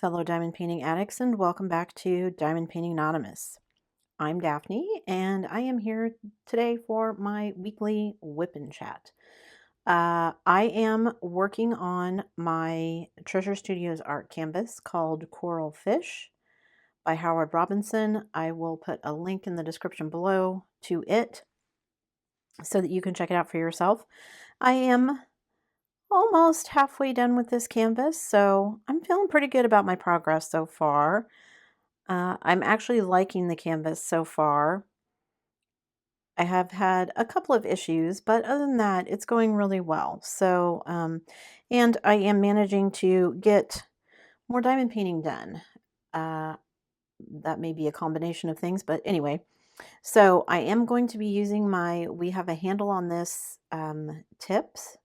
fellow diamond painting addicts, and welcome back to Diamond Painting Anonymous. I'm Daphne, and I am here today for my weekly whip and chat. I am working on my Treasure Studios art canvas called Coral Fish by Howard Robinson. I will put a link in the description below to it so that you can check it out for yourself. I am almost halfway done with this canvas, so I'm feeling pretty good about my progress so far. I'm actually liking the canvas so far. I have had a couple of issues, but other than that, it's going really well. So, and I am managing to get more diamond painting done. Uh, that may be a combination of things, but anyway. So I am going to be using we have a handle on this tips.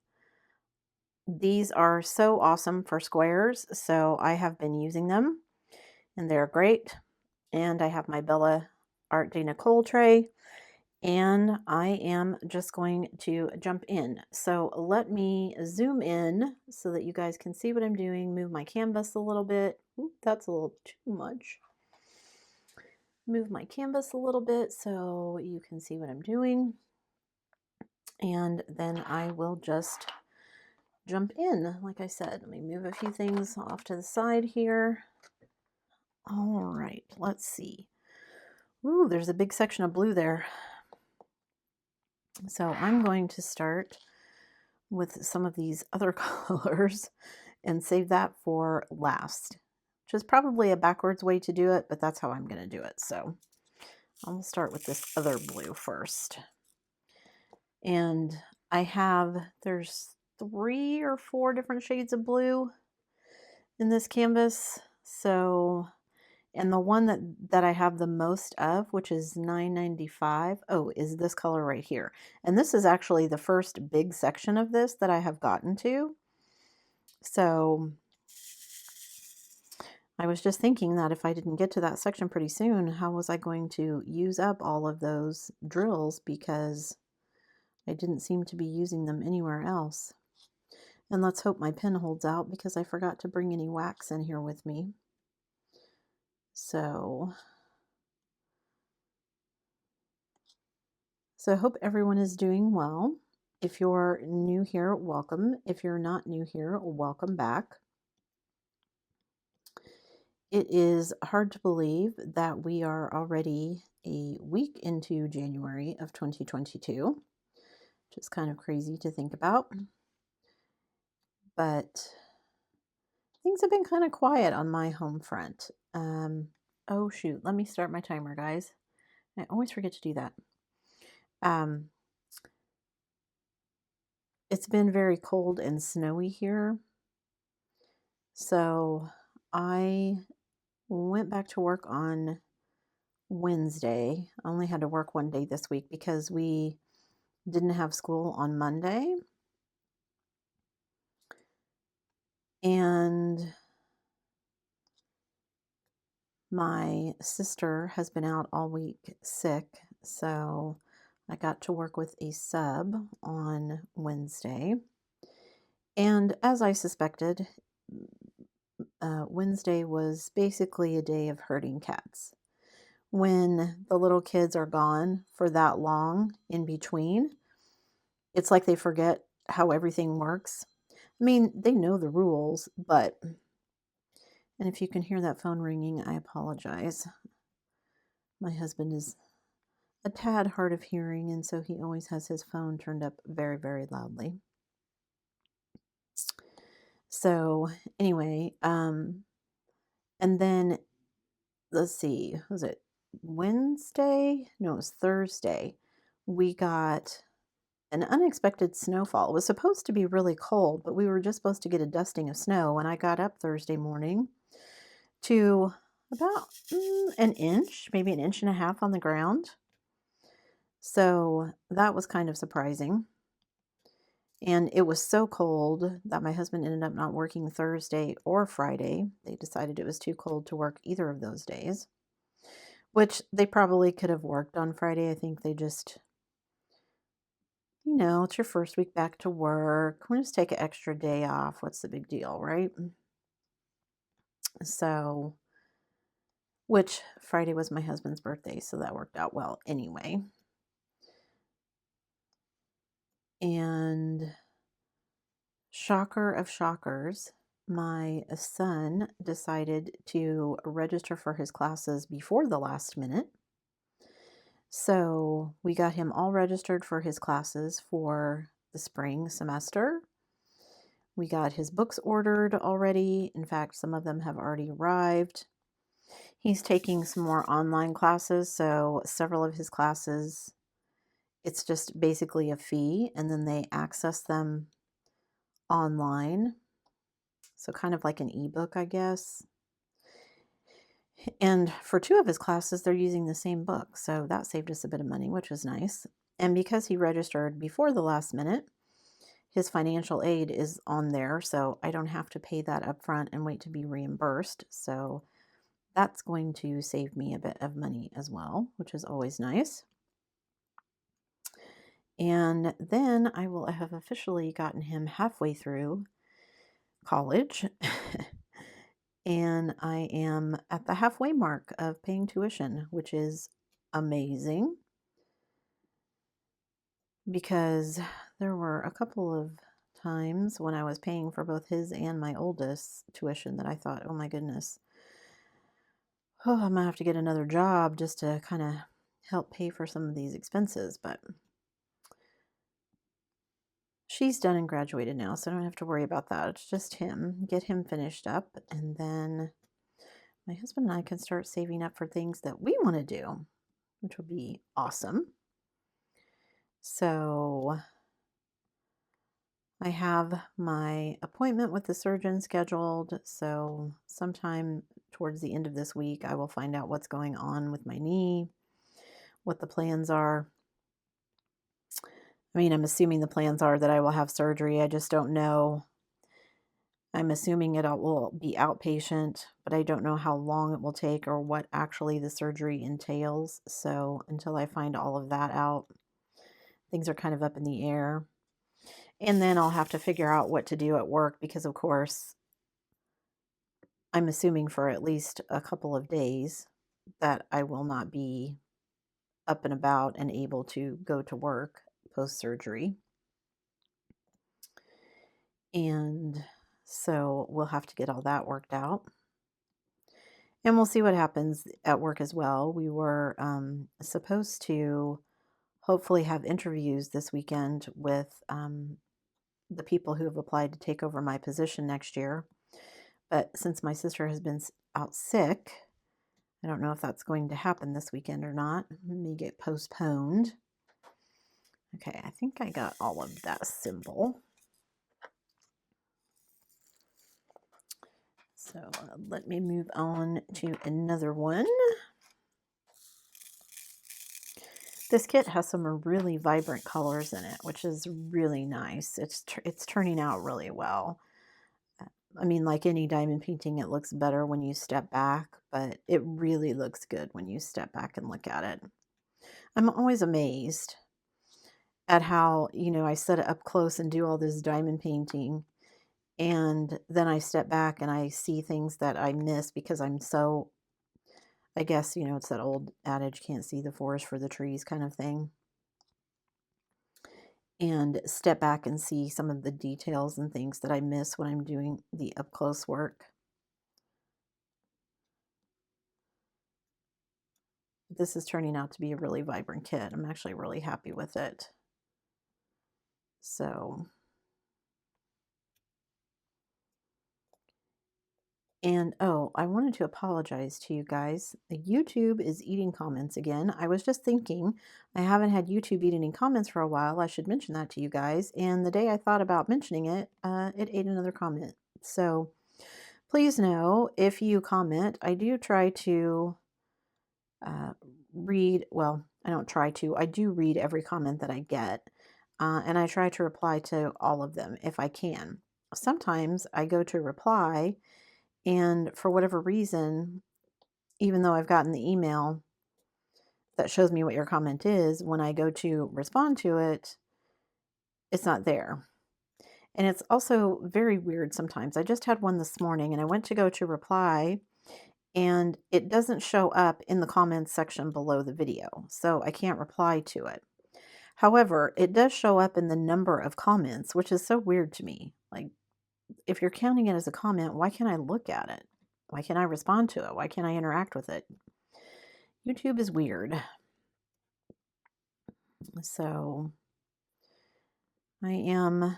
These are so awesome for squares, so I have been using them, and they're great. And I have my Bella Art de Nicole tray, and I am just going to jump in. So let me zoom in so that you guys can see what I'm doing, move my canvas a little bit. Oop, that's a little too much. Move my canvas a little bit so you can see what I'm doing. And then I will just jump in. Like I said, let me move a few things off to the side here. All right, let's see. Ooh, there's a big section of blue there. So I'm going to start with some of these other colors and save that for last, which is probably a backwards way to do it, but that's how I'm going to do it. So I'll start with this other blue first. And there's 3 or 4 different shades of blue in this canvas. So, and the one that I have the most of, which is $9.95, is this color right here. And this is actually the first big section of this that I have gotten to. So I was just thinking that if I didn't get to that section pretty soon, how was I going to use up all of those drills, because I didn't seem to be using them anywhere else. And let's hope my pen holds out, because I forgot to bring any wax in here with me. So I hope everyone is doing well. If you're new here, welcome. If you're not new here, welcome back. It is hard to believe that we are already a week into January of 2022, which is kind of crazy to think about. But things have been kind of quiet on my home front. Oh shoot, let me start my timer, guys. I always forget to do that. It's been very cold and snowy here. So I went back to work on Wednesday. I only had to work one day this week because we didn't have school on Monday. And my sister has been out all week sick, so I got to work with a sub on Wednesday. And as I suspected, Wednesday was basically a day of herding cats. When the little kids are gone for that long in between, it's like they forget how everything works. I mean, they know the rules, but, and if you can hear that phone ringing, I apologize. My husband is a tad hard of hearing, and so he always has his phone turned up very, very loudly. So anyway, and then let's see, was it Wednesday? No, it was Thursday. We got an unexpected snowfall. It was supposed to be really cold, but we were just supposed to get a dusting of snow. And I got up Thursday morning to about an inch, maybe an inch and a half on the ground. So that was kind of surprising. And it was so cold that my husband ended up not working Thursday or Friday. They decided it was too cold to work either of those days, which they probably could have worked on Friday. I think they just, it's your first week back to work. We'll just take an extra day off. What's the big deal, right? So, which Friday was my husband's birthday, so that worked out well anyway. And shocker of shockers, my son decided to register for his classes before the last minute. So we got him all registered for his classes for the spring semester. We got his books ordered already. In fact, some of them have already arrived. He's taking some more online classes, so several of his classes, it's just basically a fee, and then they access them online. So kind of like an ebook, I guess. And for 2 of his classes, they're using the same book, so that saved us a bit of money, which was nice. And because he registered before the last minute, his financial aid is on there, so I don't have to pay that up front and wait to be reimbursed. So that's going to save me a bit of money as well, which is always nice. And then I will have officially gotten him halfway through college. And I am at the halfway mark of paying tuition, which is amazing because there were a couple of times when I was paying for both his and my oldest tuition that I thought, oh my goodness, oh, I'm gonna have to get another job just to kind of help pay for some of these expenses. But she's done and graduated now, so I don't have to worry about that. It's just him, get him finished up, and then my husband and I can start saving up for things that we want to do, which will be awesome. So I have my appointment with the surgeon scheduled. So sometime towards the end of this week, I will find out what's going on with my knee, what the plans are. I mean, I'm assuming the plans are that I will have surgery. I just don't know. I'm assuming it will be outpatient, but I don't know how long it will take or what actually the surgery entails. So until I find all of that out, things are kind of up in the air. And then I'll have to figure out what to do at work because, of course, I'm assuming for at least a couple of days that I will not be up and about and able to go to work post-surgery. And so we'll have to get all that worked out. And we'll see what happens at work as well. We were supposed to hopefully have interviews this weekend with the people who have applied to take over my position next year. But since my sister has been out sick, I don't know if that's going to happen this weekend or not. It may get postponed. Okay, I think I got all of that symbol. So let me move on to another one. This kit has some really vibrant colors in it, which is really nice. It's turning out really well. I mean, like any diamond painting, it looks better when you step back, but it really looks good when you step back and look at it. I'm always amazed at how, I set it up close and do all this diamond painting, and then I step back and I see things that I miss because I'm so, I guess, it's that old adage, can't see the forest for the trees kind of thing. And step back and see some of the details and things that I miss when I'm doing the up close work. This is turning out to be a really vibrant kit. I'm actually really happy with it. So, and oh, I wanted to apologize to you guys. YouTube is eating comments again. I was just thinking I haven't had YouTube eat any comments for a while. I should mention that to you guys. And the day I thought about mentioning it, it ate another comment. So please know if you comment, I do try to read, well, I don't try to, I do read every comment that I get, and I try to reply to all of them if I can. Sometimes I go to reply, and for whatever reason, even though I've gotten the email that shows me what your comment is, when I go to respond to it, it's not there. And it's also very weird sometimes. I just had one this morning and I went to go to reply and it doesn't show up in the comments section below the video, so I can't reply to it. However, it does show up in the number of comments, which is so weird to me. Like, if you're counting it as a comment, why can't I look at it? Why can't I respond to it? Why can't I interact with it? YouTube is weird. So I am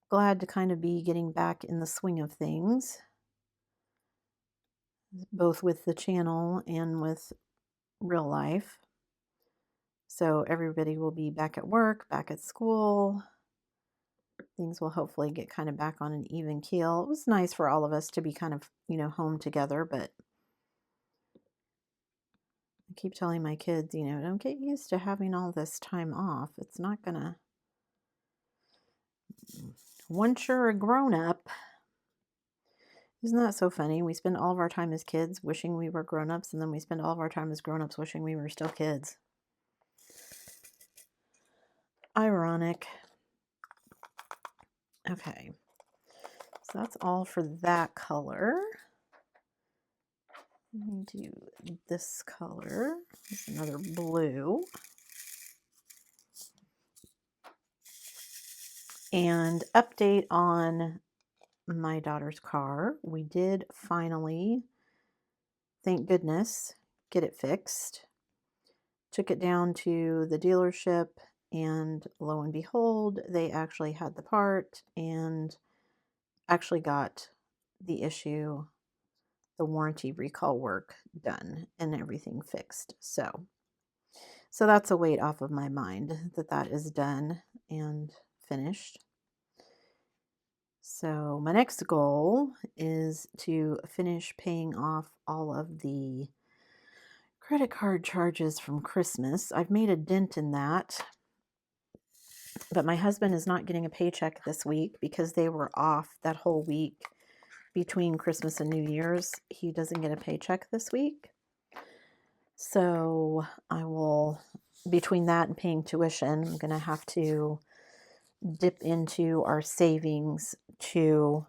glad to kind of be getting back in the swing of things, both with the channel and with real life. So everybody will be back at work, back at school. Things will hopefully get kind of back on an even keel. It was nice for all of us to be kind of, home together, but I keep telling my kids, don't get used to having all this time off. It's not gonna, once you're a grown-up, isn't that so funny? We spend all of our time as kids wishing we were grown-ups, and then we spend all of our time as grown-ups wishing we were still kids. Ironic. Okay, so that's all for that color. Let me do this color. It's another blue. And update on my daughter's car. We did finally, thank goodness, get it fixed. Took it down to the dealership, and lo and behold, they actually had the part and actually got the issue, the warranty recall work done and everything fixed. So that's a weight off of my mind that is done and finished. So my next goal is to finish paying off all of the credit card charges from Christmas. I've made a dent in that, but my husband is not getting a paycheck this week because they were off that whole week between Christmas and New Year's. He doesn't get a paycheck this week. So I will, between that and paying tuition, I'm going to have to dip into our savings to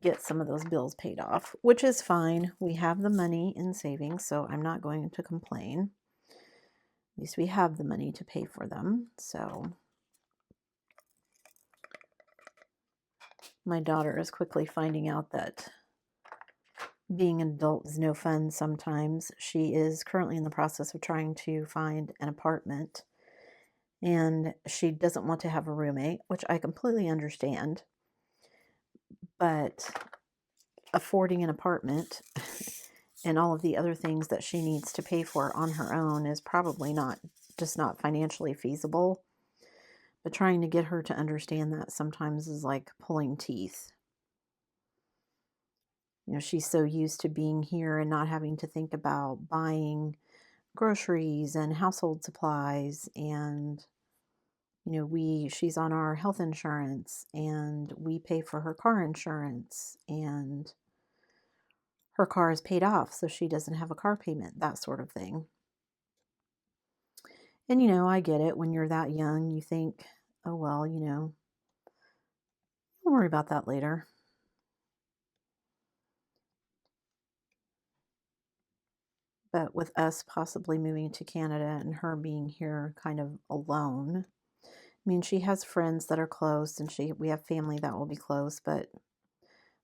get some of those bills paid off, which is fine. We have the money in savings, so I'm not going to complain. At least we have the money to pay for them. So my daughter is quickly finding out that being an adult is no fun sometimes. She is currently in the process of trying to find an apartment, and she doesn't want to have a roommate, which I completely understand. But affording an apartment and all of the other things that she needs to pay for on her own is probably not financially feasible. But trying to get her to understand that sometimes is like pulling teeth. She's so used to being here and not having to think about buying groceries and household supplies, and she's on our health insurance, and we pay for her car insurance, and her car is paid off so she doesn't have a car payment, that sort of thing. And I get it. When you're that young, you think, oh well, don't worry about that later. But with us possibly moving to Canada and her being here kind of alone, I mean, she has friends that are close, and we have family that will be close, but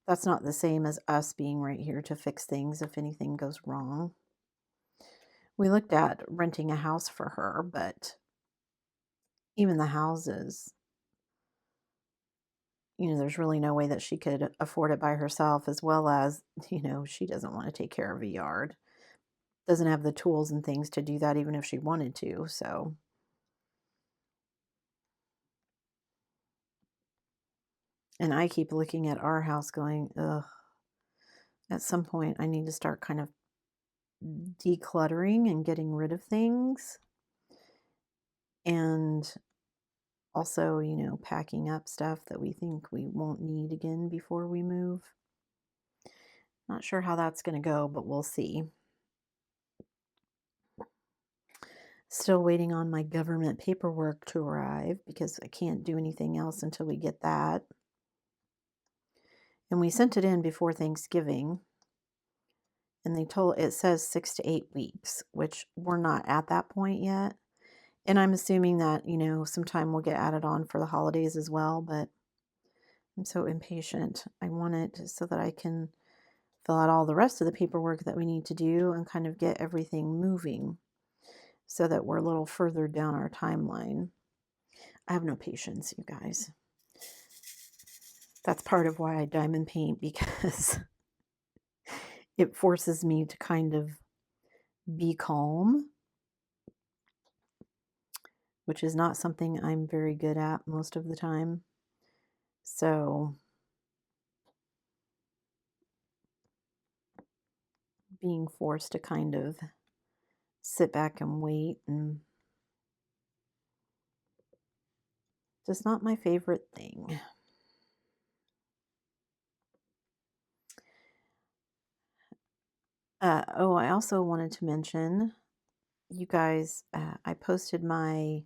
that's not the same as us being right here to fix things if anything goes wrong. We looked at renting a house for her, but even the houses, there's really no way that she could afford it by herself, as well as, she doesn't want to take care of a yard. Doesn't have the tools and things to do that even if she wanted to, so. And I keep looking at our house going, ugh, at some point I need to start kind of decluttering and getting rid of things. And also, packing up stuff that we think we won't need again before we move. Not sure how that's going to go, but we'll see. Still waiting on my government paperwork to arrive because I can't do anything else until we get that. And we sent it in before Thanksgiving, and it says 6 to 8 weeks, which we're not at that point yet. And I'm assuming that, sometime will get added on for the holidays as well, but I'm so impatient. I want it so that I can fill out all the rest of the paperwork that we need to do and kind of get everything moving so that we're a little further down our timeline. I have no patience, you guys. That's part of why I diamond paint, because it forces me to kind of be calm, which is not something I'm very good at most of the time. So being forced to kind of sit back and wait and just not my favorite thing. I also wanted to mention, you guys, I posted my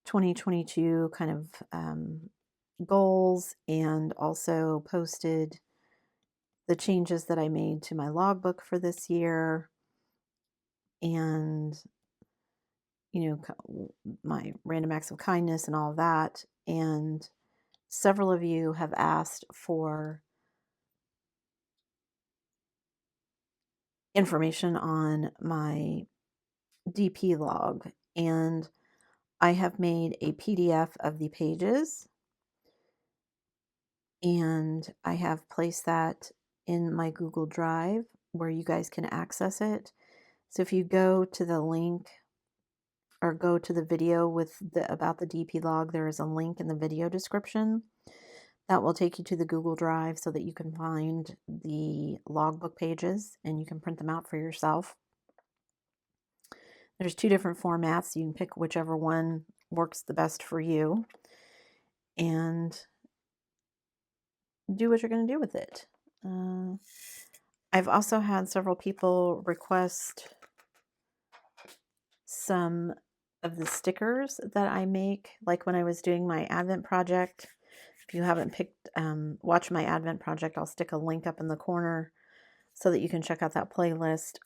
2022 kind of goals, and also posted the changes that I made to my logbook for this year, and my random acts of kindness and all of that. And several of you have asked for information on my DP log, and I have made a PDF of the pages, and I have placed that in my Google Drive where you guys can access it. So if you go to the link, or go to the video about the DP log, there is a link in the video description that will take you to the Google Drive so that you can find the logbook pages and you can print them out for yourself. There's 2 different formats. You can pick whichever one works the best for you and do what you're going to do with it. I've also had several people request some of the stickers that I make, like when I was doing my Advent project. If you haven't watched my Advent project, I'll stick a link up in the corner so that you can check out that playlist.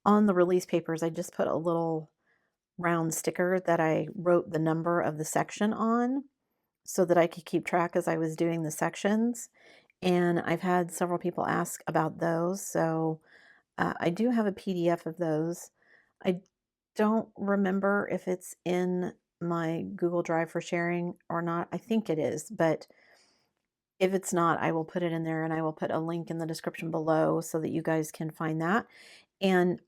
On the release papers, I just put a little round sticker that I wrote the number of the section on so that I could keep track as I was doing the sections. And I've had several people ask about those, so I do have a PDF of those. I don't remember if it's in my Google Drive for sharing or not. I think it is, but if it's not, I will put it in there, and I will put a link in the description below so that you guys can find that. And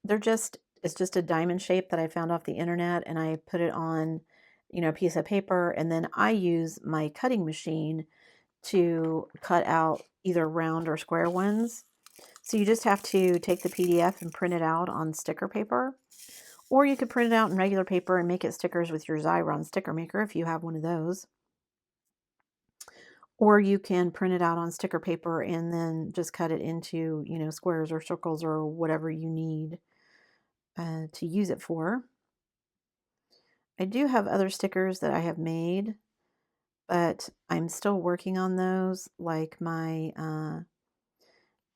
it's just a diamond shape that I found off the internet, and I put it on, a piece of paper, and then I use my cutting machine to cut out either round or square ones. So you just have to take the PDF and print it out on sticker paper, or you could print it out in regular paper and make it stickers with your Xyron sticker maker if you have one of those. Or you can print it out on sticker paper and then just cut it into, squares or circles or whatever you need to use it for. I do have other stickers that I have made, but I'm still working on those, like my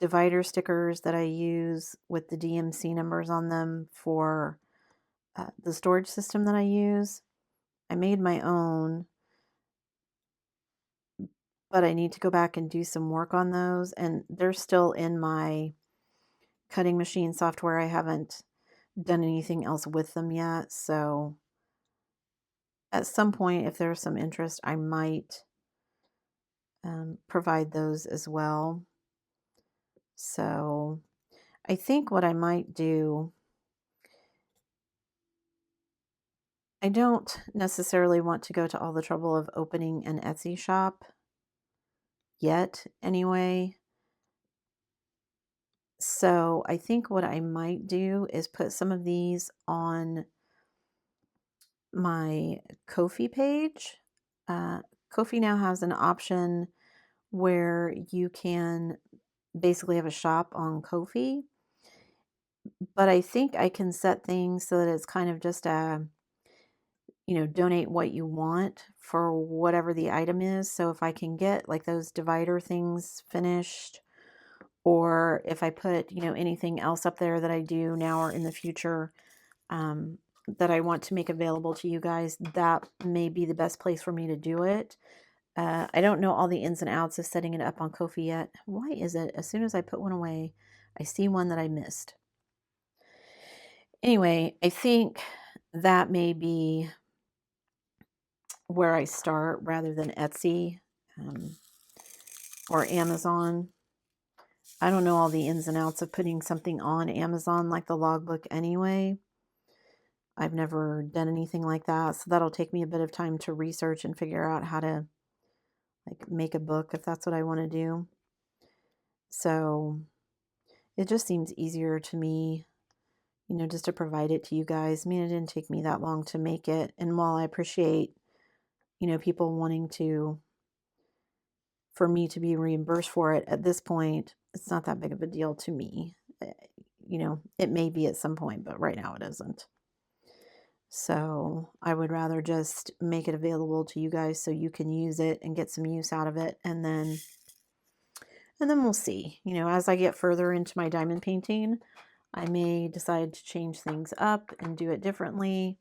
divider stickers that I use with the DMC numbers on them for the storage system that I use. I made my own, but I need to go back and do some work on those, and they're still in my cutting machine software. I haven't done anything else with them yet, so at some point, if there's some interest, I might provide those as well. So I think what I might do, I don't necessarily want to go to all the trouble of opening an Etsy shop yet anyway. So I think what I might do is put some of these on my Ko-fi page. Ko-fi now has an option where you can basically have a shop on Ko-fi, but I think I can set things so that it's kind of just a, donate what you want for whatever the item is. So if I can get like those divider things finished, or if I put, anything else up there that I do now or in the future, that I want to make available to you guys, that may be the best place for me to do it. I don't know all the ins and outs of setting it up on Ko-fi yet. Why is it as soon as I put one away, I see one that I missed? Anyway, I think that may be where I start rather than Etsy, or Amazon. I don't know all the ins and outs of putting something on Amazon like the logbook anyway. I've never done anything like that, so that'll take me a bit of time to research and figure out how to like make a book if that's what I want to do. So it just seems easier to me, just to provide it to you guys. I mean, it didn't take me that long to make it, and while I appreciate, people wanting for me to be reimbursed for it, at this point, it's not that big of a deal to me. It may be at some point, but right now it isn't. So I would rather just make it available to you guys so you can use it and get some use out of it. And then we'll see, as I get further into my diamond painting, I may decide to change things up and do it differently.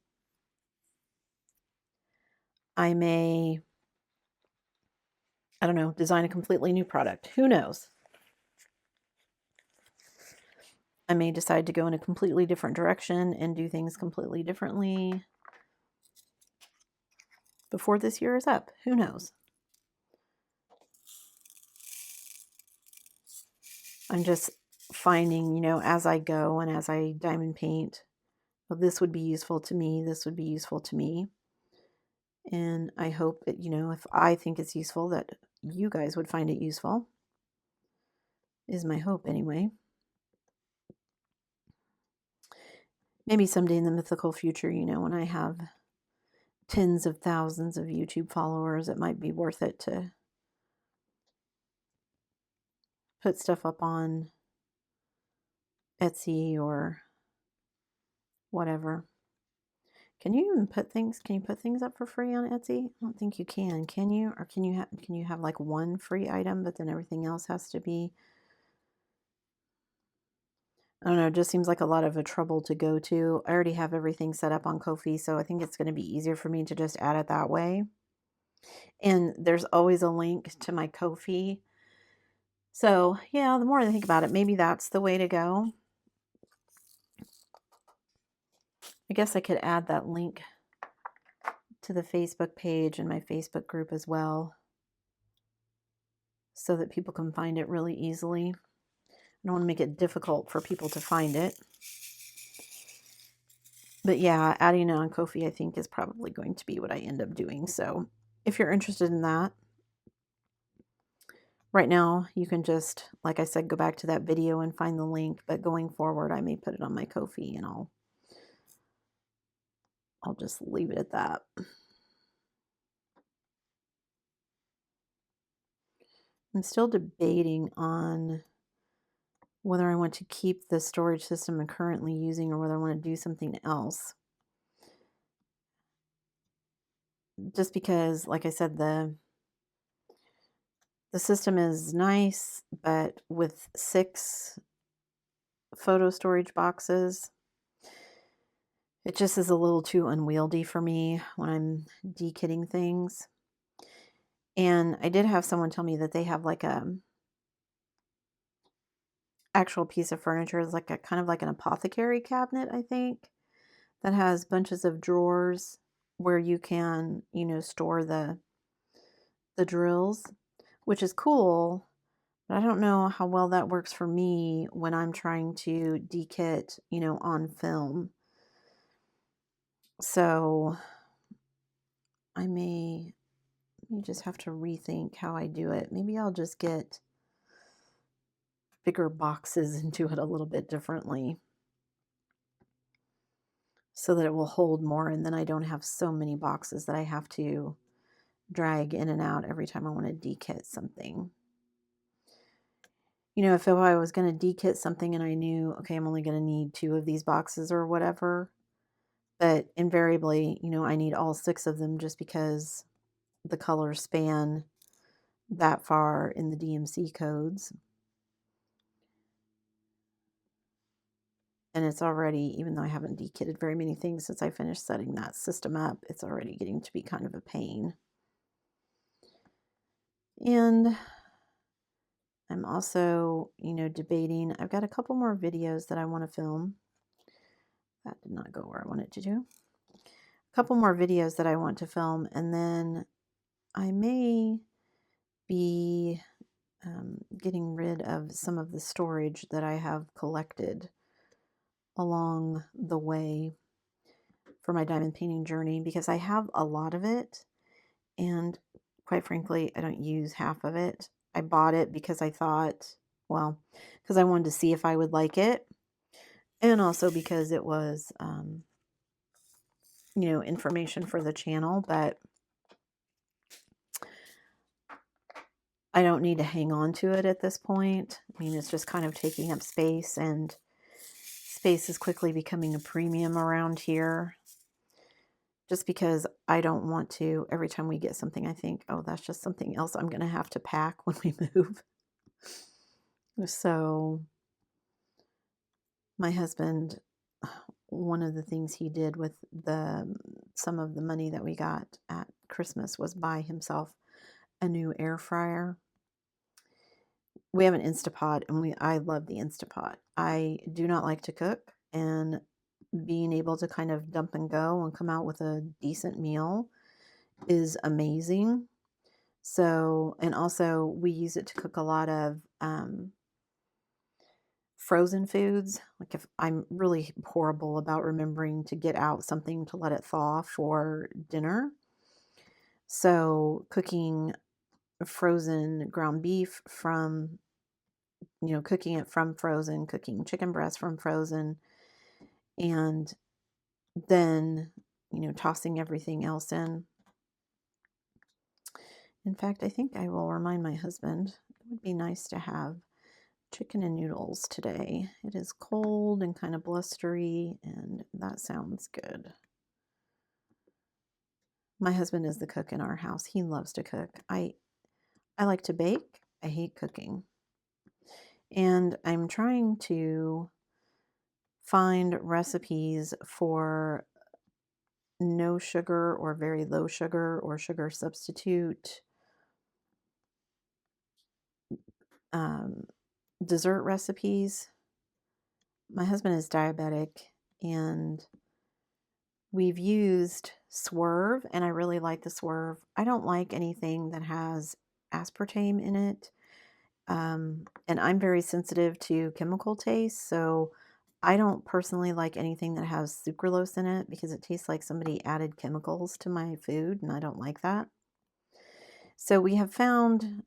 I may, I don't know, design a completely new product. Who knows? I may decide to go in a completely different direction and do things completely differently before this year is up. Who knows? I'm just finding, as I go and as I diamond paint, well, this would be useful to me. This would be useful to me. And I hope that, if I think it's useful, that you guys would find it useful, is my hope anyway. Maybe someday in the mythical future, when I have tens of thousands of YouTube followers, it might be worth it to put stuff up on Etsy or whatever. Can you put things up for free on Etsy? I don't think you can you? Or can you have like one free item, but then everything else has to be, I don't know, it just seems like a lot of a trouble to go to. I already have everything set up on Ko-fi, so I think it's going to be easier for me to just add it that way. And there's always a link to my Ko-fi. So yeah, the more I think about it, maybe that's the way to go. I guess I could add that link to the Facebook page and my Facebook group as well, so that people can find it really easily. I don't want to make it difficult for people to find it. But yeah, adding it on Ko-fi I think is probably going to be what I end up doing. So if you're interested in that, right now you can just, like I said, go back to that video and find the link. But going forward, I may put it on my Ko-fi, and I'll just leave it at that. I'm still debating on whether I want to keep the storage system I'm currently using or whether I want to do something else. Just because, like I said, the system is nice, but with 6 photo storage boxes, it just is a little too unwieldy for me when I'm dekitting things. And I did have someone tell me that they have like a actual piece of furniture. It's like a kind of like an apothecary cabinet, I think, that has bunches of drawers where you can, store the drills, which is cool. But I don't know how well that works for me when I'm trying to dekit, on film. So I may just have to rethink how I do it. Maybe I'll just get bigger boxes and do it a little bit differently so that it will hold more, and then I don't have so many boxes that I have to drag in and out every time I want to dekit something. you know, if I was going to de-kit something and I knew, okay, I'm only going to need 2 of these boxes or whatever, but invariably, you know, I need all 6 of them just because the colors span that far in the DMC codes. And it's already, even though I haven't de-kitted very many things since I finished setting that system up, it's already getting to be kind of a pain. And I'm also, you know, debating. I've got a couple more videos that I want to film. That did not go where I wanted to do. A couple more videos that I want to film, and then I may be getting rid of some of the storage that I have collected along the way for my diamond painting journey, because I have a lot of it, and quite frankly, I don't use half of it. I bought it because I thought, well, because I wanted to see if I would like it, and also because it was, you know, information for the channel, but I don't need to hang on to it at this point. I mean, it's just kind of taking up space, and space is quickly becoming a premium around here. Just because I don't want to, every time we get something, I think, oh, that's just something else I'm going to have to pack when we move. So my husband, one of the things he did with some of the money that we got at Christmas was buy himself a new air fryer. We have an Instapot, and I love the Instapot. I do not like to cook, and being able to kind of dump and go and come out with a decent meal is amazing. So, and also we use it to cook a lot of frozen foods. Like, if I'm really horrible about remembering to get out something to let it thaw for dinner. So cooking frozen ground beef from, you know, cooking it from frozen, cooking chicken breast from frozen, and then, you know, tossing everything else in. In fact, I think I will remind my husband, it would be nice to have chicken and noodles today. It is cold and kind of blustery, and that sounds good. My husband is the cook in our house. He loves to cook. I like to bake. I hate cooking. And I'm trying to find recipes for no sugar or very low sugar or sugar substitute dessert recipes. My husband is diabetic, and we've used Swerve, and I really like the Swerve. I don't like anything that has aspartame in it. And I'm very sensitive to chemical taste, so I don't personally like anything that has sucralose in it because it tastes like somebody added chemicals to my food, and I don't like that. So we have found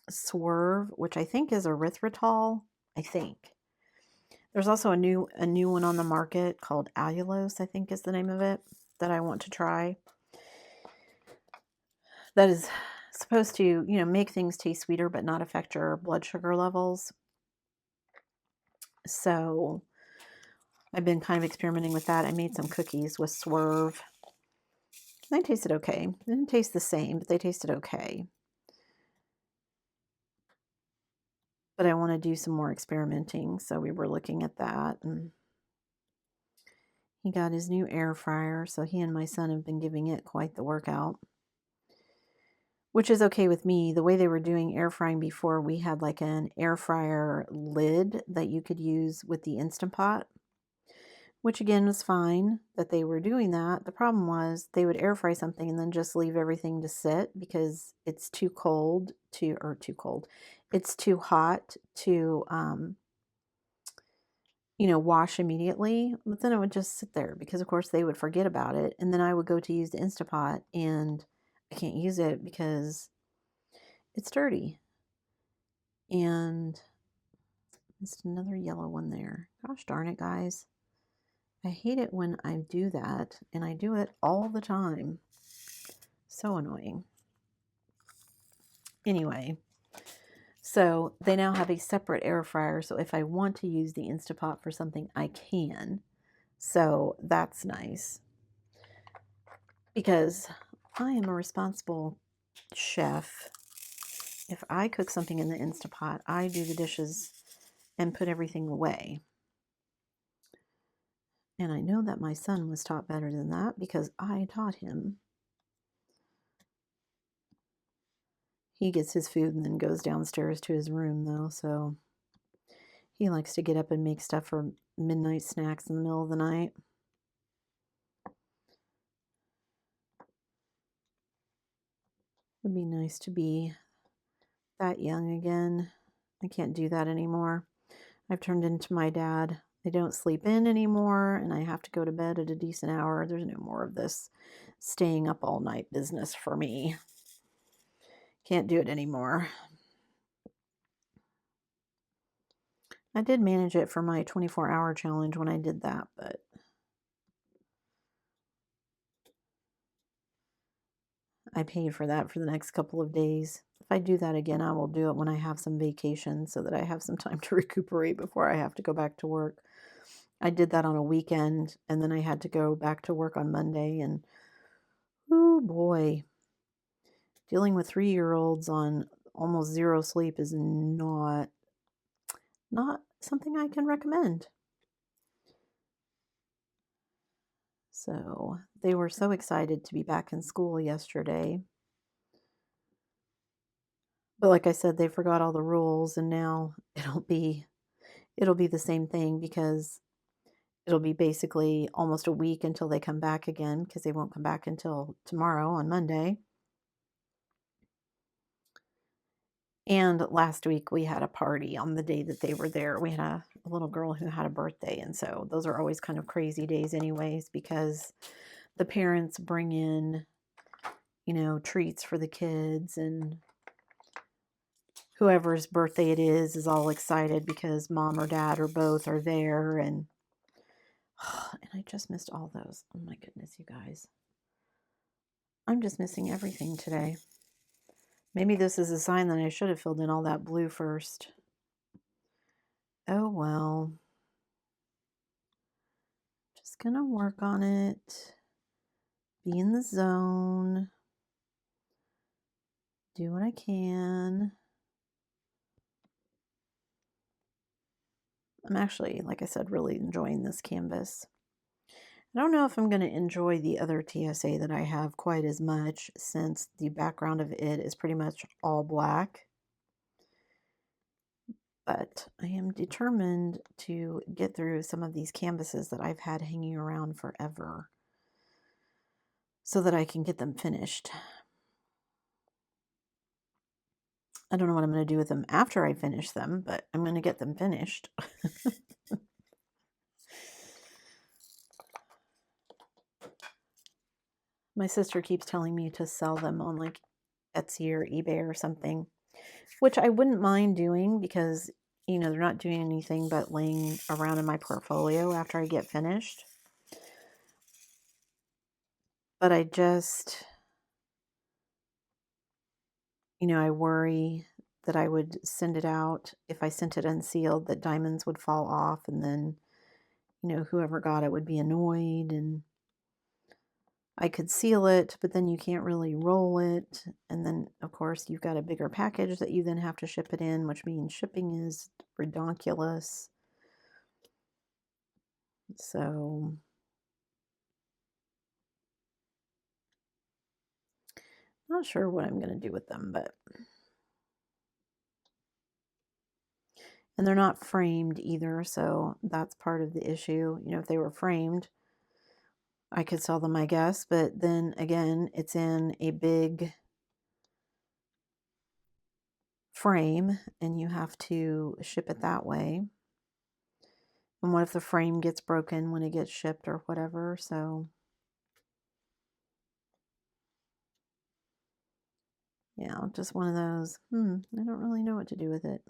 Swerve, which I think is erythritol, I think. There's also a new one on the market called allulose, I think is the name of it, that I want to try. That is supposed to, you know, make things taste sweeter but not affect your blood sugar levels. So I've been kind of experimenting with that. I made some cookies with Swerve. They tasted okay. They didn't taste the same, but they tasted okay. But I want to do some more experimenting, so we were looking at that. And he got his new air fryer, so he and my son have been giving it quite the workout, which is okay with me. The way they were doing air frying before, we had like an air fryer lid that you could use with the Instant Pot, which again was fine that they were doing that. The problem was they would air fry something and then just leave everything to sit because it's too cold to, or too cold, it's too hot to, you know, wash immediately. But then it would just sit there because, of course, they would forget about it. And then I would go to use the Instapot and I can't use it because it's dirty. And just another yellow one there. Gosh darn it, guys. I hate it when I do that, and I do it all the time. So annoying. Anyway, So they now have a separate air fryer. So if I want to use the Instapot for something, I can. So that's nice. Because I am a responsible chef. If I cook something in the Instapot, I do the dishes and put everything away. And I know that my son was taught better than that because I taught him. He gets his food and then goes downstairs to his room, though, so he likes to get up and make stuff for midnight snacks in the middle of the night. Would be nice to be that young again. I can't do that anymore. I've turned into my dad. I don't sleep in anymore, and I have to go to bed at a decent hour. There's no more of this staying up all night business for me. Can't do it anymore. I did manage it for my 24-hour challenge when I did that, but I paid for that for the next couple of days. If I do that again, I will do it when I have some vacation so that I have some time to recuperate before I have to go back to work. I did that on a weekend, and then I had to go back to work on Monday, and oh boy, dealing with 3-year-olds on almost zero sleep is not something I can recommend. So they were so excited to be back in school yesterday. But like I said, they forgot all the rules, and now it'll be the same thing because it'll be basically almost a week until they come back again, because they won't come back until tomorrow on Monday. And last week we had a party on the day that they were there. We had a little girl who had a birthday, and so those are always kind of crazy days anyways, because the parents bring in, treats for the kids, and whoever's birthday it is all excited because mom or dad or both are there, and I just missed all those. Oh my goodness, you guys. I'm just missing everything today. Maybe this is a sign that I should have filled in all that blue first. Oh well. Just gonna work on it. Be in the zone. Do what I can. I'm actually, like I said, really enjoying this canvas. I don't know if I'm going to enjoy the other TSA that I have quite as much, since the background of it is pretty much all black. But I am determined to get through some of these canvases that I've had hanging around forever so that I can get them finished. I don't know what I'm going to do with them after I finish them, but I'm going to get them finished. My sister keeps telling me to sell them on like Etsy or eBay or something, which I wouldn't mind doing because, they're not doing anything but laying around in my portfolio after I get finished. But I just, I worry that I would send it out. If I sent it unsealed, that diamonds would fall off, and then, whoever got it would be annoyed, and I could seal it, but then you can't really roll it. And then, of course, you've got a bigger package that you then have to ship it in, which means shipping is redonkulous. So, not sure what I'm going to do with them, but... And they're not framed either, so that's part of the issue. If they were framed, I could sell them, I guess, but then again, it's in a big frame, and you have to ship it that way. And what if the frame gets broken when it gets shipped or whatever? So, yeah, just one of those, I don't really know what to do with it.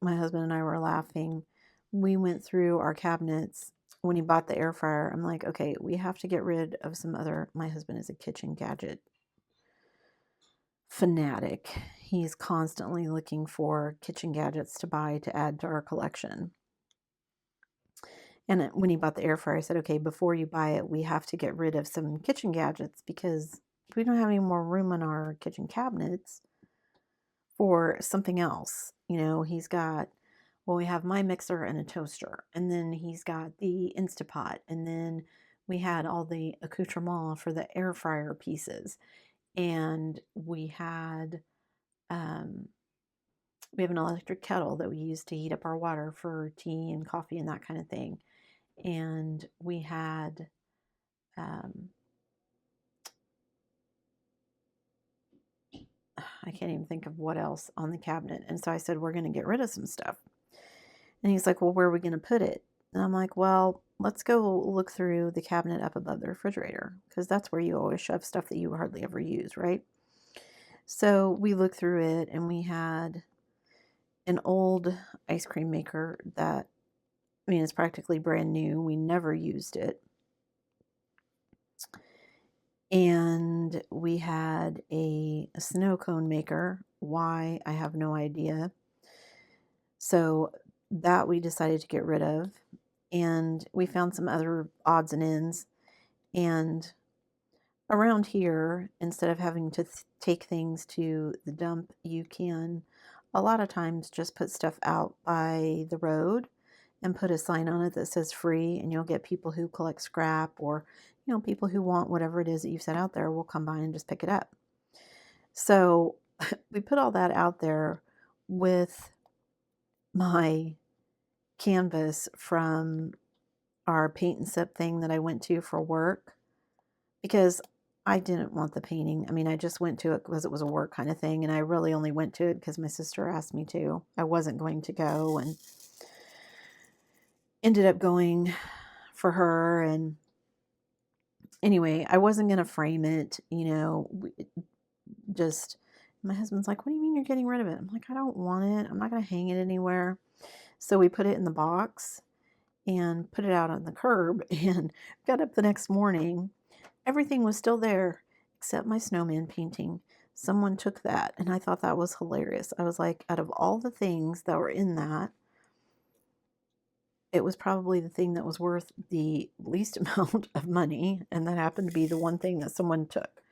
My husband and I were laughing. We went through our cabinets when he bought the air fryer. I'm like, okay, we have to get rid of some other, my husband is a kitchen gadget fanatic. He's constantly looking for kitchen gadgets to buy to add to our collection. And when he bought the air fryer, I said, okay, before you buy it, we have to get rid of some kitchen gadgets because we don't have any more room in our kitchen cabinets for something else. You know, he's got, well, we have my mixer and a toaster, and then he's got the Instapot, and then we had all the accoutrement for the air fryer pieces, and we had, we have an electric kettle that we use to heat up our water for tea and coffee and that kind of thing. And we had, I can't even think of what else on the cabinet. And so I said, we're going to get rid of some stuff. And he's like, well, where are we going to put it? And I'm like, well, let's go look through the cabinet up above the refrigerator, because that's where you always shove stuff that you hardly ever use, right? So we looked through it, and we had an old ice cream maker that, I mean, it's practically brand new. We never used it. And we had a snow cone maker. Why? I have no idea. So that we decided to get rid of. And we found some other odds and ends. And around here, instead of having to take things to the dump, you can a lot of times just put stuff out by the road and put a sign on it that says free, and you'll get people who collect scrap, or people who want whatever it is that you've set out there will come by and just pick it up. So we put all that out there with my canvas from our paint and sip thing that I went to for work, because I didn't want the painting. I mean, I just went to it because it was a work kind of thing, and I really only went to it because my sister asked me to. I wasn't going to go, and ended up going for her. And anyway, I wasn't going to frame it, just, my husband's like, what do you mean you're getting rid of it? I'm like, I don't want it. I'm not going to hang it anywhere. So we put it in the box and put it out on the curb, and got up the next morning. Everything was still there except my snowman painting. Someone took that, and I thought that was hilarious. I was like, out of all the things that were in that, it was probably the thing that was worth the least amount of money, and that happened to be the one thing that someone took.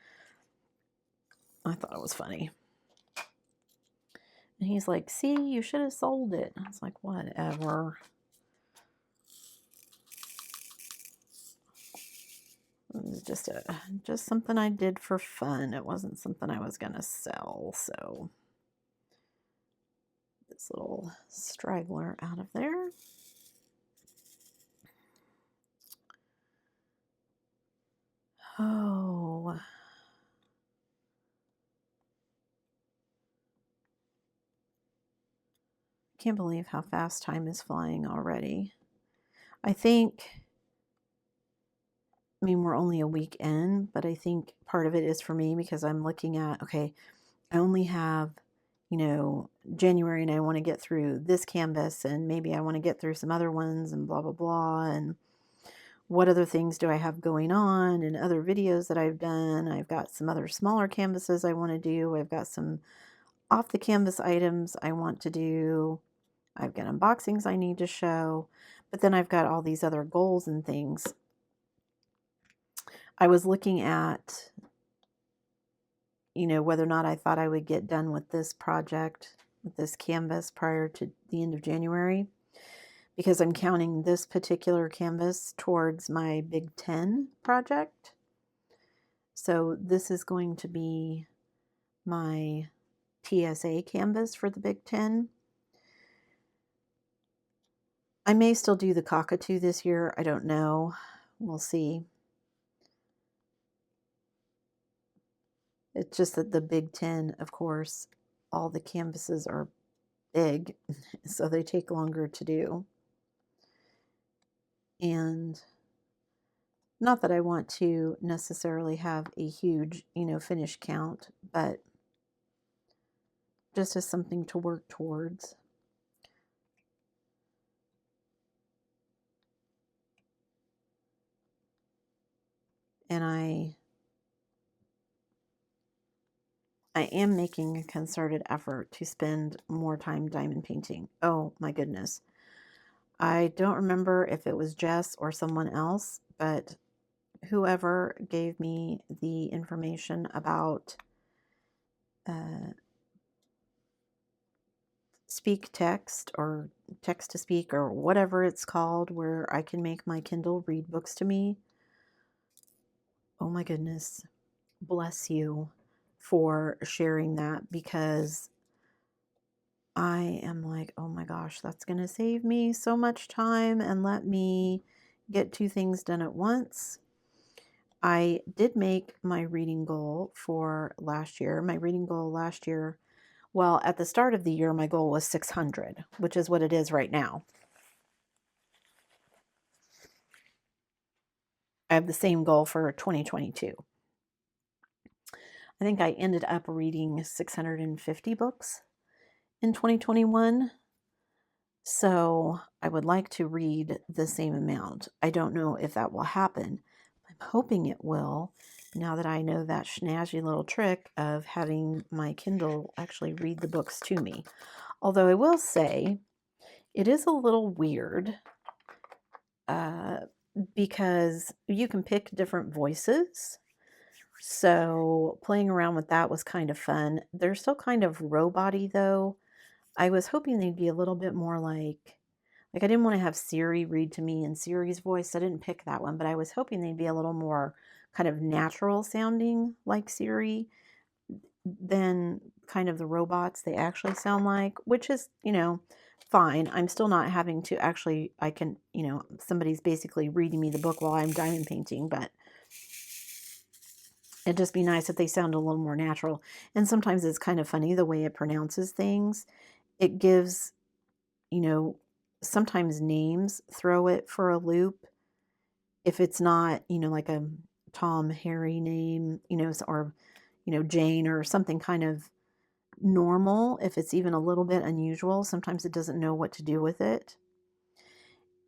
I thought it was funny. And he's like, see, you should have sold it. I was like, whatever. It was just something I did for fun. It wasn't something I was going to sell. So this little straggler out of there. Oh, can't believe how fast time is flying already. I mean, we're only a week in, but I think part of it is for me because I'm looking at, okay, I only have, January, and I want to get through this canvas, and maybe I want to get through some other ones, and blah, blah, blah. And what other things do I have going on, and other videos that I've done. I've got some other smaller canvases I want to do. I've got some off the canvas items I want to do. I've got unboxings I need to show, but then I've got all these other goals and things. I was looking at, whether or not I thought I would get done with this project, with this canvas, prior to the end of January, because I'm counting this particular canvas towards my Big 10 project. So this is going to be my TSA canvas for the Big 10. I may still do the cockatoo this year. I don't know. We'll see. It's just that the Big 10, of course, all the canvases are big, so they take longer to do. And not that I want to necessarily have a huge, finish count, but just as something to work towards. And I I am making a concerted effort to spend more time diamond painting. Oh my goodness. I don't remember if it was Jess or someone else, but whoever gave me the information about speak text or text to speak or whatever it's called, where I can make my Kindle read books to me. Oh my goodness. Bless you for sharing that, because I am like, oh my gosh, that's going to save me so much time and let me get 2 things done at once. I did make my reading goal for last year. My reading goal last year, well, at the start of the year, my goal was 600, which is what it is right now. I have the same goal for 2022. I think I ended up reading 650 books in 2021. So I would like to read the same amount. I don't know if that will happen. I'm hoping it will, now that I know that snazzy little trick of having my Kindle actually read the books to me. Although I will say, it is a little weird because you can pick different voices. So playing around with that was kind of fun. They're still kind of robot-y though. I was hoping they'd be a little bit more like I didn't want to have Siri read to me in Siri's voice. I didn't pick that one, but I was hoping they'd be a little more kind of natural sounding like Siri than kind of the robots they actually sound like, which is, fine. I'm still not having to actually, I can, somebody's basically reading me the book while I'm diamond painting, but it'd just be nice if they sound a little more natural. And sometimes it's kind of funny the way it pronounces things. It gives, sometimes names throw it for a loop. If it's not, like a Tom, Harry name, or, Jane or something kind of normal, if it's even a little bit unusual, sometimes it doesn't know what to do with it.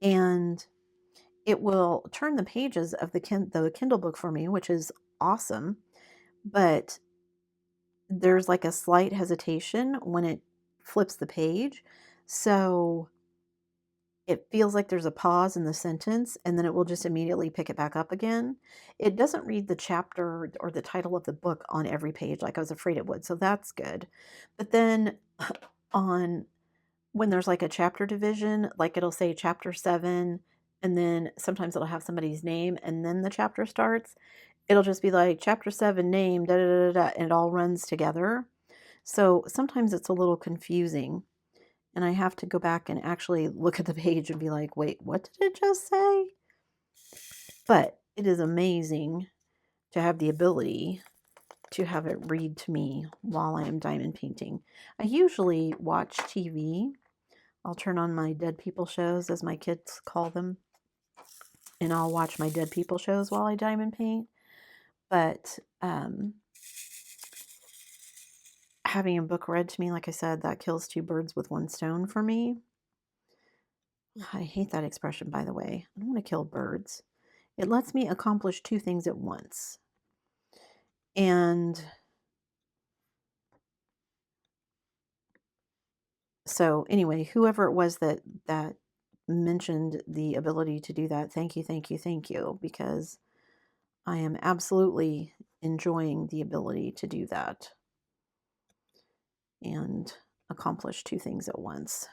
And it will turn the pages of the Kindle book for me, which is awesome. But there's like a slight hesitation when it flips the page. So it feels like there's a pause in the sentence, and then it will just immediately pick it back up again. It doesn't read the chapter or the title of the book on every page like I was afraid it would, so that's good. But then on when there's like a chapter division, like it'll say chapter 7, and then sometimes it'll have somebody's name, and then the chapter starts. It'll just be like chapter 7 name, da da da da, and it all runs together. So sometimes it's a little confusing. And I have to go back and actually look at the page and be like, wait, what did it just say? But it is amazing to have the ability to have it read to me while I am diamond painting. I usually watch TV. I'll turn on my dead people shows, as my kids call them, and I'll watch my dead people shows while I diamond paint. But having a book read to me, like I said, that kills 2 birds with 1 stone for me. I hate that expression, by the way. I don't want to kill birds. It lets me accomplish 2 things at once. And so anyway, whoever it was that mentioned the ability to do that, thank you, thank you, thank you, because I am absolutely enjoying the ability to do that and accomplish 2 things at once.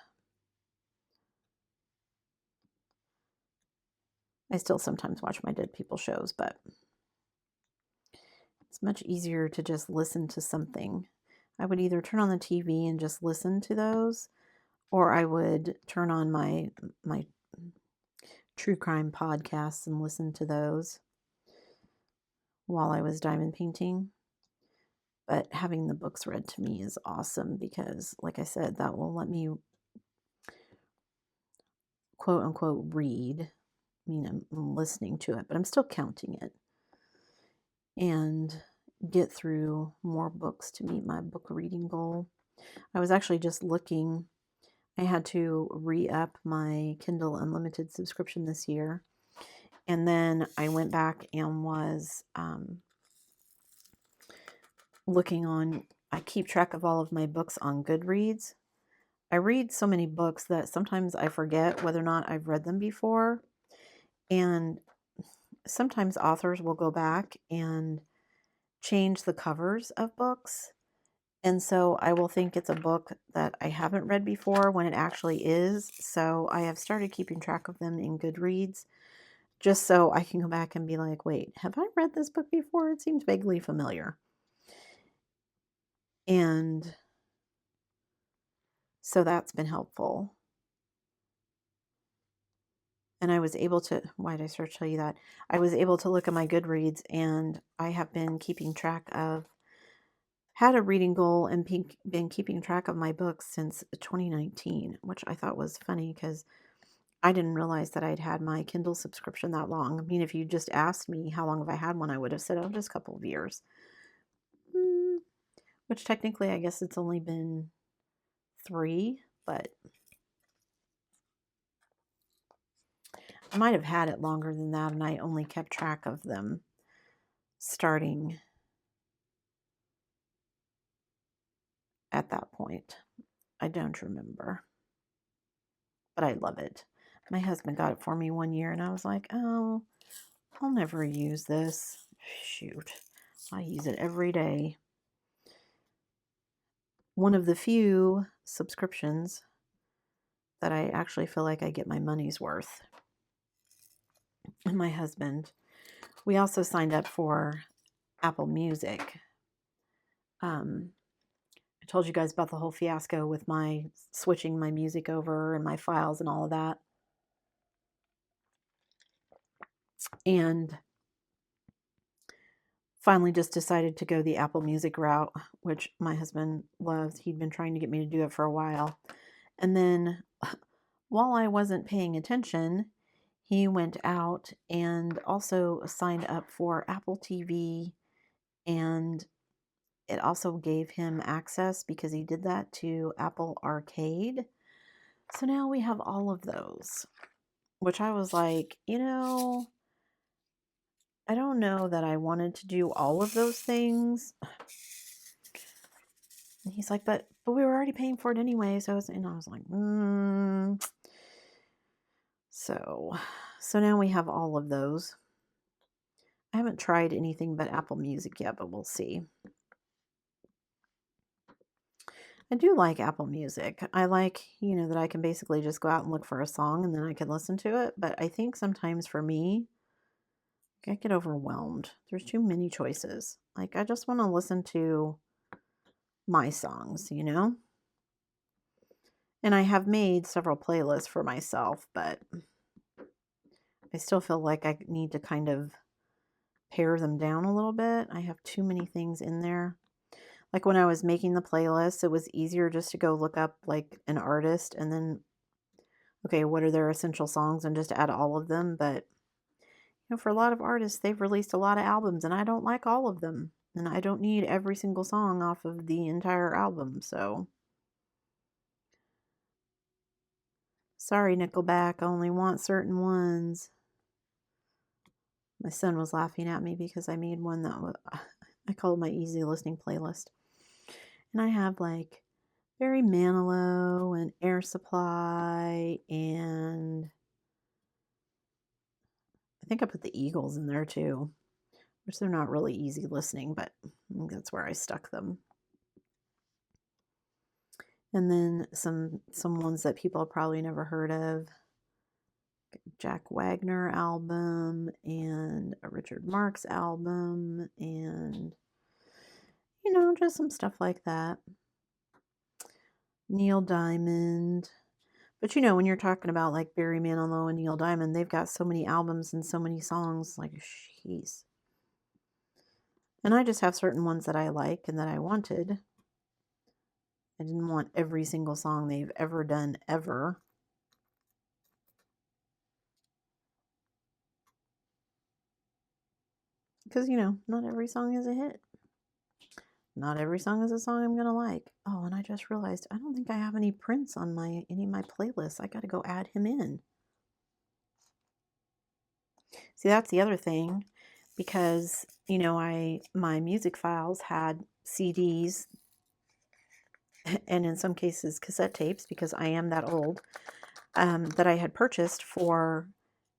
I still sometimes watch my dead people shows, but it's much easier to just listen to something. I would either turn on the TV and just listen to those, or I would turn on my true crime podcasts and listen to those while I was diamond painting. But having the books read to me is awesome because, like I said, that will let me quote unquote read. I mean, I'm listening to it, but I'm still counting it, and get through more books to meet my book reading goal. I was actually just looking. I had to re-up my Kindle Unlimited subscription this year. And then I went back and was looking on I keep track of all of my books on Goodreads. I read so many books that sometimes I forget whether or not I've read them before. And sometimes authors will go back and change the covers of books. And so I will think it's a book that I haven't read before when it actually is. So I have started keeping track of them in Goodreads just so I can go back and be like, wait, have I read this book before? It seems vaguely familiar. And so that's been helpful. And I was able to, why did I start to tell you that? I was able to look at my Goodreads, and I have been keeping track of, had a reading goal and been keeping track of my books since 2019, which I thought was funny because I didn't realize that I'd had my Kindle subscription that long. I mean, if you just asked me how long have I had one, I would have said, oh, just a couple of years. Which technically, I guess it's only been 3, but I might have had it longer than that, and I only kept track of them starting at that point. I don't remember, but I love it. My husband got it for me one year, and I was like, oh, I'll never use this. Shoot, I use it every day. One of the few subscriptions that I actually feel like I get my money's worth. And my husband, we also signed up for Apple Music. I told you guys about the whole fiasco with my switching my music over and my files and all of that. And finally just decided to go the Apple Music route, which my husband loves. He'd been trying to get me to do it for a while. And then while I wasn't paying attention, he went out and also signed up for Apple TV, and it also gave him access, because he did that, to Apple Arcade. So now we have all of those, which I was like, I don't know that I wanted to do all of those things. And he's like, but we were already paying for it anyway. So I was like, So now we have all of those. I haven't tried anything but Apple Music yet, but we'll see. I do like Apple Music. I like, that I can basically just go out and look for a song and then I can listen to it. But I think sometimes for me, I get overwhelmed. There's too many choices. Like, I just want to listen to my songs, And I have made several playlists for myself, but I still feel like I need to kind of pare them down a little bit. I have too many things in there. Like when I was making the playlist, it was easier just to go look up like an artist and then, okay, what are their essential songs, and just add all of them. But, for a lot of artists, they've released a lot of albums and I don't like all of them. And I don't need every single song off of the entire album. So, sorry, Nickelback, I only want certain ones. My son was laughing at me because I made one that I called my easy listening playlist. And I have like Barry Manilow and Air Supply, and I think I put the Eagles in there too, which they're not really easy listening, but I think that's where I stuck them. And then some ones that people have probably never heard of. Jack Wagner album and a Richard Marx album, and just some stuff like that. Neil Diamond. But when you're talking about like Barry Manilow and Neil Diamond, they've got so many albums and so many songs, like, jeez. And I just have certain ones that I like and that I wanted. I didn't want every single song they've ever done, ever. Because, not every song is a hit. Not every song is a song I'm going to like. Oh, and I just realized I don't think I have any Prince on any of my playlists. I got to go add him in. See, that's the other thing, because, my music files had CDs and in some cases cassette tapes, because I am that old, that I had purchased for,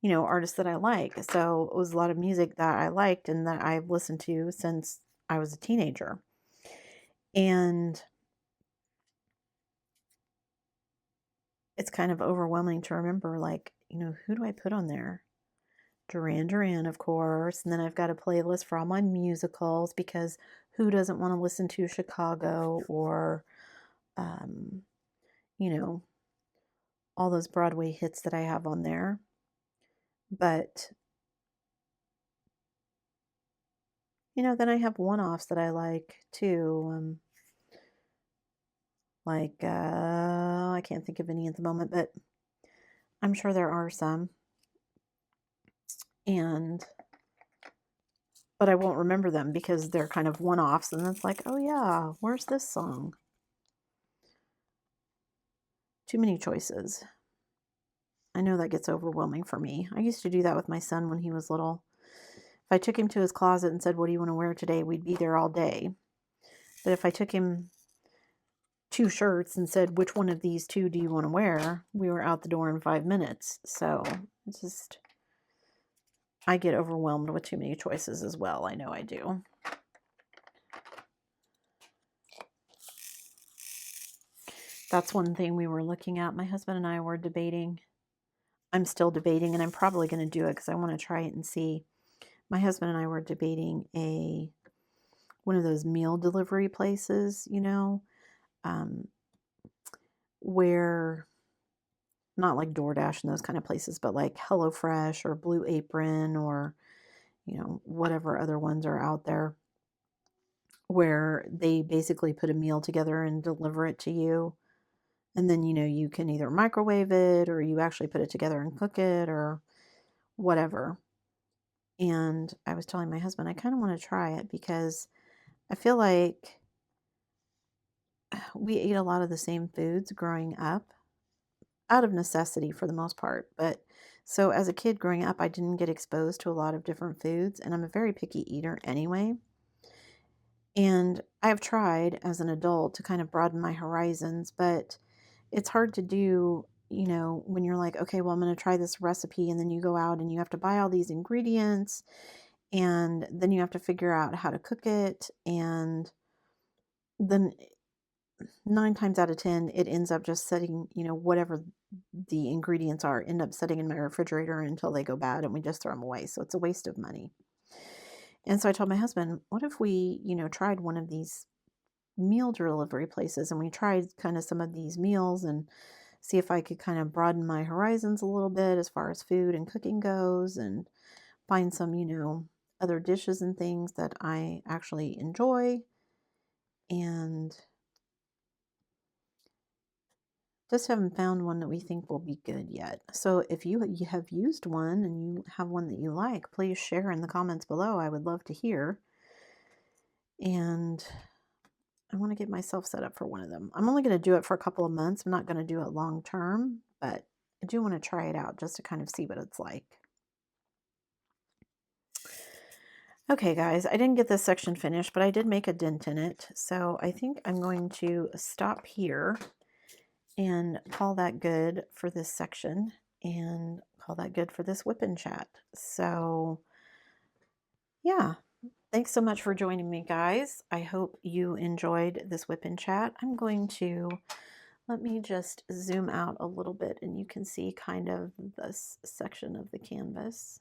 artists that I like. So it was a lot of music that I liked and that I've listened to since I was a teenager. And it's kind of overwhelming to remember, like, who do I put on there? Duran Duran, of course. And then I've got a playlist for all my musicals, because who doesn't want to listen to Chicago or, um, you know, all those Broadway hits that I have on there. But, then I have one-offs that I like too. I can't think of any at the moment, but I'm sure there are some. But I won't remember them because they're kind of one-offs, and it's like, oh yeah, where's this song? Too many choices. I know that gets overwhelming for me. I used to do that with my son when he was little. If I took him to his closet and said, what do you want to wear today? We'd be there all day. But if I took him 2 shirts and said, which one of these 2 do you want to wear? We were out the door in 5 minutes. So it's just, I get overwhelmed with too many choices as well. I know I do. That's one thing we were looking at. My husband and I were debating. I'm still debating, and I'm probably going to do it because I want to try it and see. My husband and I were debating one of those meal delivery places, where, not like DoorDash and those kind of places, but like HelloFresh or Blue Apron or, whatever other ones are out there, where they basically put a meal together and deliver it to you. And then, you can either microwave it or you actually put it together and cook it or whatever. And I was telling my husband, I kind of want to try it because I feel like we ate a lot of the same foods growing up out of necessity for the most part. But so as a kid growing up, I didn't get exposed to a lot of different foods, and I'm a very picky eater anyway. And I've tried as an adult to kind of broaden my horizons, but it's hard to do, when you're like, okay, well, I'm going to try this recipe, and then you go out and you have to buy all these ingredients, and then you have to figure out how to cook it, and then 9 times out of 10, it ends up just sitting, whatever the ingredients are, end up sitting in my refrigerator until they go bad and we just throw them away. So it's a waste of money. And so I told my husband, what if we, tried one of these meal delivery places, and we tried kind of some of these meals and see if I could kind of broaden my horizons a little bit as far as food and cooking goes, and find some, other dishes and things that I actually enjoy, and just haven't found one that we think will be good yet. So if you have used one and you have one that you like, please share in the comments below. I would love to hear. And I want to get myself set up for one of them. I'm only going to do it for a couple of months. I'm not going to do it long term, but I do want to try it out just to kind of see what it's like. Okay, guys, I didn't get this section finished, but I did make a dent in it. So I think I'm going to stop here and call that good for this section, and call that good for this WIP and chat. So yeah, thanks so much for joining me, guys. I hope you enjoyed this WIP and chat. I'm going to, let me just zoom out a little bit and you can see kind of this section of the canvas.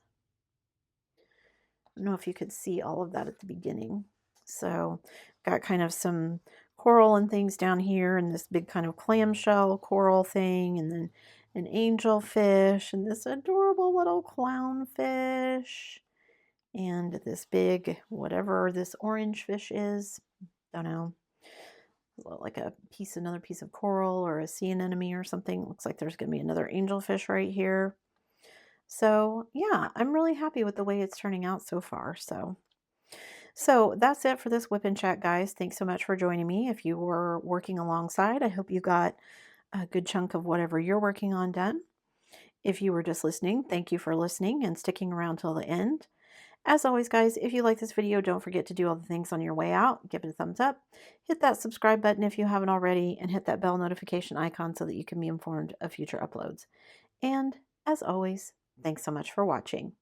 I don't know if you could see all of that at the beginning. So got kind of some coral and things down here, and this big kind of clamshell coral thing, and then an angelfish, and this adorable little clownfish, and this big, whatever this orange fish is, don't know, like another piece of coral or a sea anemone or something. Looks like there's going to be another angelfish right here. So yeah, I'm really happy with the way it's turning out so far. So that's it for this WIP and chat, guys. Thanks so much for joining me. If you were working alongside, I hope you got a good chunk of whatever you're working on done. If you were just listening, thank you for listening and sticking around till the end. As always, guys, if you like this video, don't forget to do all the things on your way out. Give it a thumbs up, hit that subscribe button if you haven't already, and hit that bell notification icon so that you can be informed of future uploads. And as always, thanks so much for watching.